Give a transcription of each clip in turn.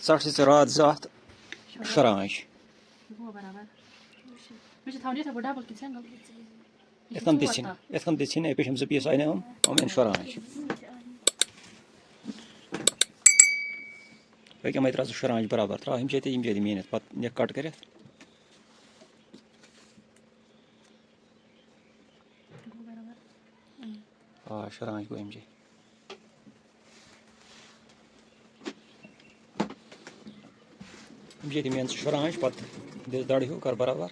60 से रात जात शरांश Etkan ditsin e peşimize bir sayınım ama en şaranş. Belki ama itirazı şaranş beraber. Trahim çete imcedi miyenet. Pat ne kart kere? Aa şaranş bu imce. İmcedi miyenet şaranş pat de dadı hu kar beraber.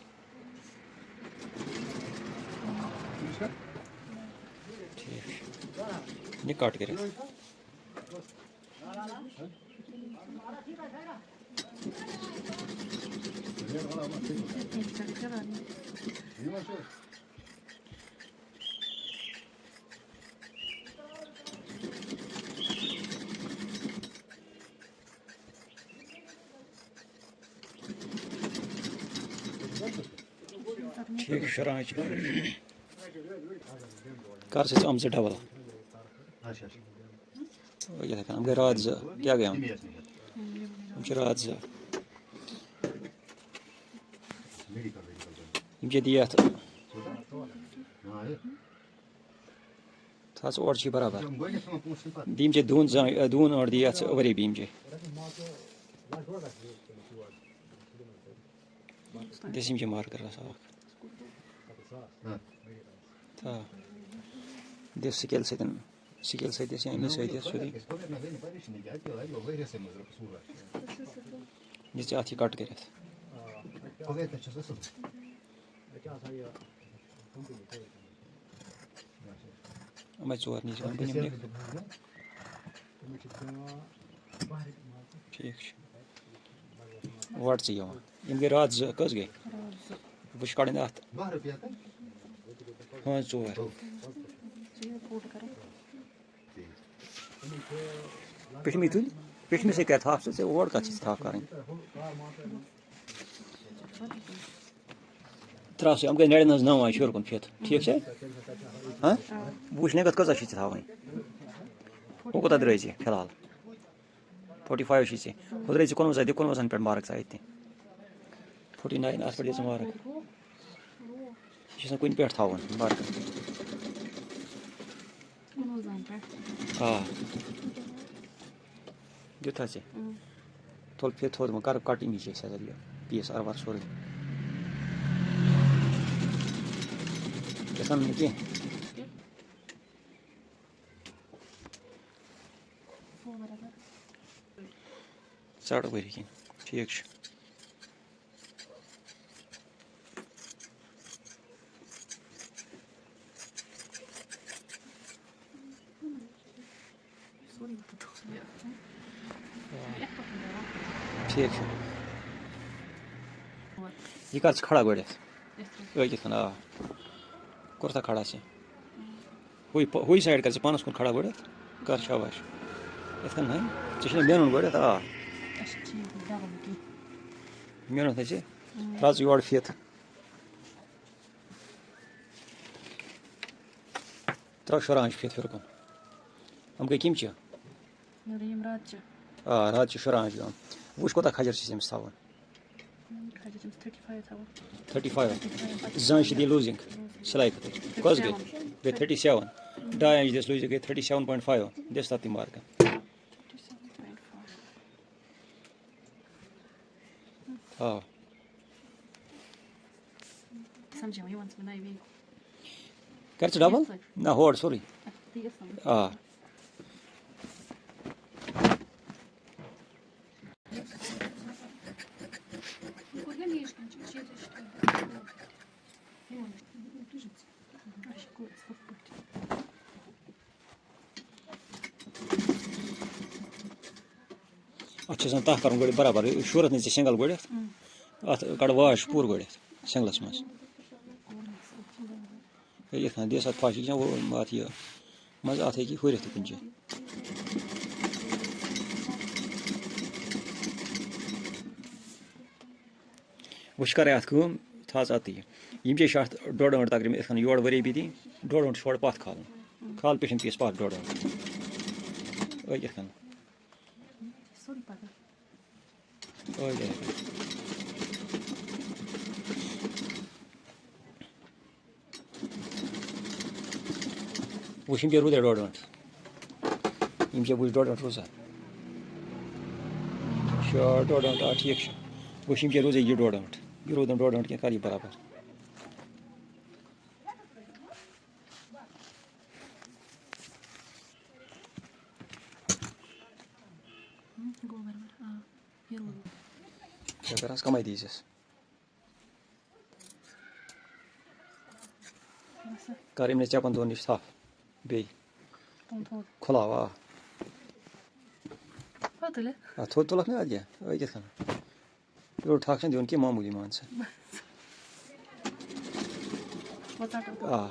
Ne kart kere? Çek şaranş. Karşısı amca double. ये देखा हम गए रात क्या गया हम रात इनके दिया था और छी बराबर दीम जे दून और दिया वरी बीम जे देसिम जे मार कर रहा था देश Sikil sayıda sen ne sayıda söyleyeyim. Nice atı kart gerek. Ama çoğar nice ben benim ne? Peki. Vardı ya. İmge rahat kız gay. Bu şkarın da at. Ha çoğar. Peşmi se क्या था आपसे और का चीज था करें त्रास हम के नेड़ नज ना आ शोर कोन फेत ठीक है हां पूछने का कजा चीज था वही वो को दरे जी फिलहाल 45 चीज उधर जी कौन वजन पे मार्क्स आए थे 49 आस पर जे मार्क जिसने कोई पे था वन मार्क हां Göt hacı. Tol pet oldu mu? Karıp kartmayacak sadece. Piyas arvar soru. Kesan mı ki? Sarı verin. Çiğek. ठीक है ये काच खड़ा गोड़े ओय के खाना कुर्ता खड़ा से हुई साइड कर से पानस को खड़ा गोड़े कर शाबाश इसका नहीं जिसने मेनन गोड़े ता मेनन थे जे राज योर फिट तो शरांश फिट फिर को हम के किमची Nurayım rahatça. राज शरांश वो इसको तक खजर system स्थावन Hacıcım 35 tavuk. 35 zanş di losing slide cause good with 37 die this losing 37.5 this that the mark 37.5. ah Samcığım you want to know me. Karşı double no hold sorry ah अच्छे से ताह करूँ गोड़े बराबर शूरत नहीं सिंगल गोड़े अत कड़वाश पूर गोड़े सिंगलस मस ये खान दिया साथ फाशी क्या वो बात ये मज़ा आता है कि हुई रहती कुंजे वुशकर याद को थाज आती है यम जे शार्ट डोड़ वंट तक में खान योड़ वरी भी दी डोड़ वंट छोड़ पात खाल पेशन पीस पात डोड़ वंट ये खान ओके वुशिम के रुदे डोड इम के बुज डोड रोजा शॉट डोड ठीक छ वुशिम के रुदे ये डोड ये डोड के करी बराबर गोबर हां ये रोड क्या करस कमाई दीजिस कर इमने चपन दोन निश साफ बे खुलावा Fatile. थोड़ तो लखने आ गया ओए क्या खाना तो ठाकशन दियों की मामूली मान से आ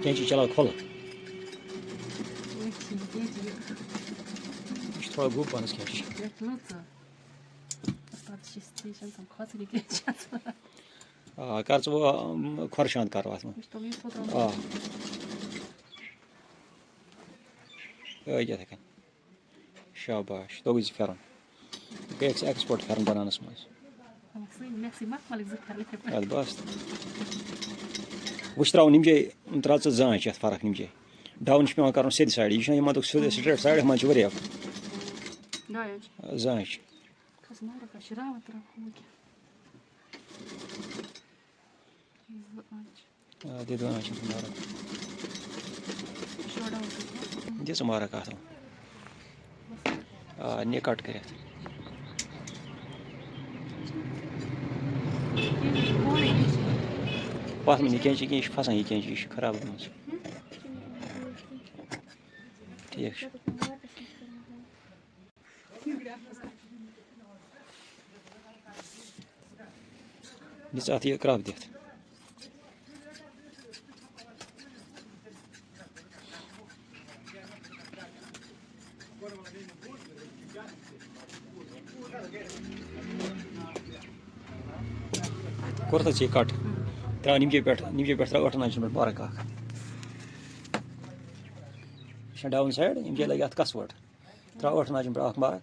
कैंची चला खोला इस थोड़ा ग्रुप बनस कैंची कर वो खरशांत कर वास में आ ओए क्या था शाबाश तो इज फेरन के एक्सपोर्ट फेरन बनानस में ad bast वुश्त्राव निमजे त्राच जांच यत फरक निमजे डाउन छ पेवान करन सेद साइड यह यमा तो स्ट्रेट साइड मान छ वरिया जांच दे दो आंच मारा दे समारा का ने कट करे पास में कैंची की फंसा ही कैंची खराब हो ठीक निस अत यह क्राफ दित कोर्ता चे कट त्रा निमजे पे त्रा 8 9 मिनट बारह का डाउन साइड निमजे लगे अत कसवट त्रा 8 9 मिनट अख बारह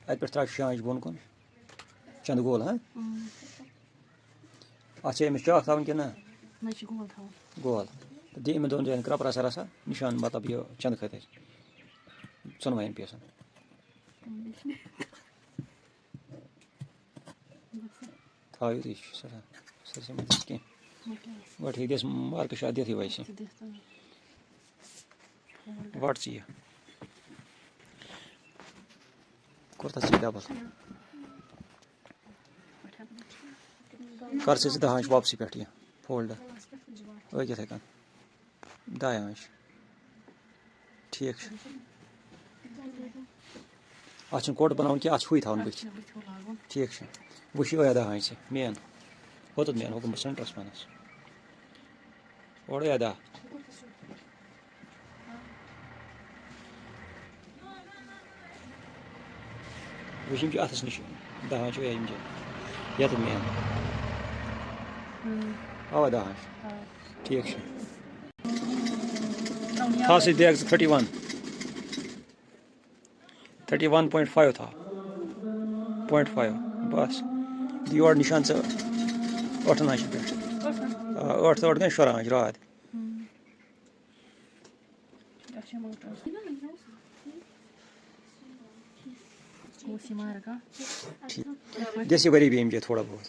अत पे त्रा शांच बोन कुन चंद गोल हाँ अच्छा अमिस चाक थवन कि ना गोल दी में दोन जन क्रप रसा रसा निशान मतलब ये चंद खतर सुनवाइन पेसन थायो तो सर सर से मत के व्हाट ही दिस मार्क शादी थी वैसे व्हाट सी कुर्ता सी डबल कर से सीधा हांच वापसी पे फोल्ड ओए क्या था दाया हांच ठीक अच्छा कोट बनाऊन कि हुई था ठीक है वुश ओया दा हांच मेन होत मेन हुकम सेंटर्स मानस ओया दा वुशिम कि अथस निश दा हांच ओया इमजे यत मेन आवा दा हांच ठीक है खास देख 31.5 था 0.5 बस दियोर निशान से 8 9 पे 8 8 गए शरांच रात देसी वरी भी मुझे थोड़ा बहुत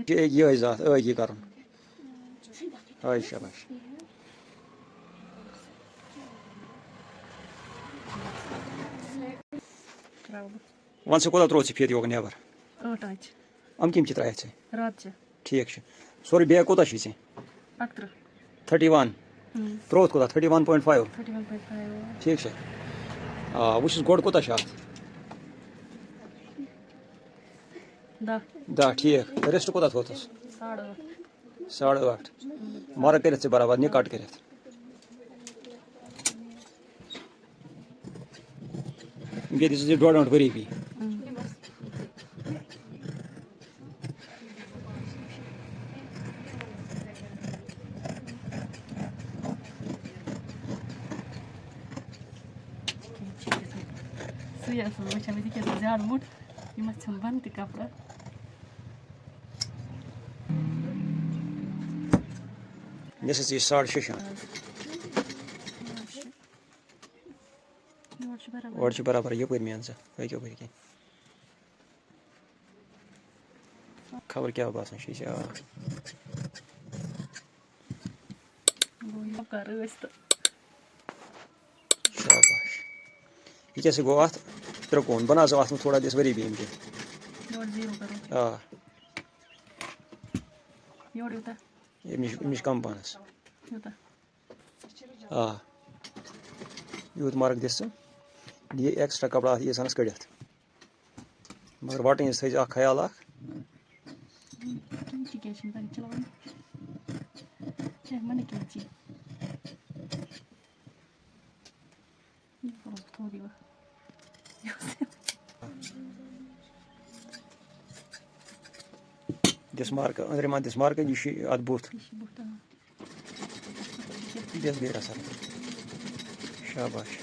ये जात ये करन हाय शाबाश वन से कोदा त्रोच फेत योग नेबर हम किम चित्राय छे रात ठीक है सॉरी बे कोता छी छे 31 त्रोत कोता 31.5 ठीक है वुश गोड कोता शात दा ठीक रेस्ट कोता थोतस 8.5 मारा करे से बराबर ने काट करे ये दिस इज डॉट नॉट वेरी बी सु वचन ज्यादा मुठ यह बंद त कपड़ा This is 6.5 और बराबर ये मान सा खबर क्या बसान शाबाश ये कैसे गो अत त्रिकोण बना सो अत थोड़ा दिस वरी बीम ये कम पानस यूत मार्क दिस ये एक्स्ट्रा कपड़ा ये सन कड़ित मगर वटन थी ख्याल दिस मार्क अंदर दिस मार्क यह अत बुत दिस गई रसर शाबाश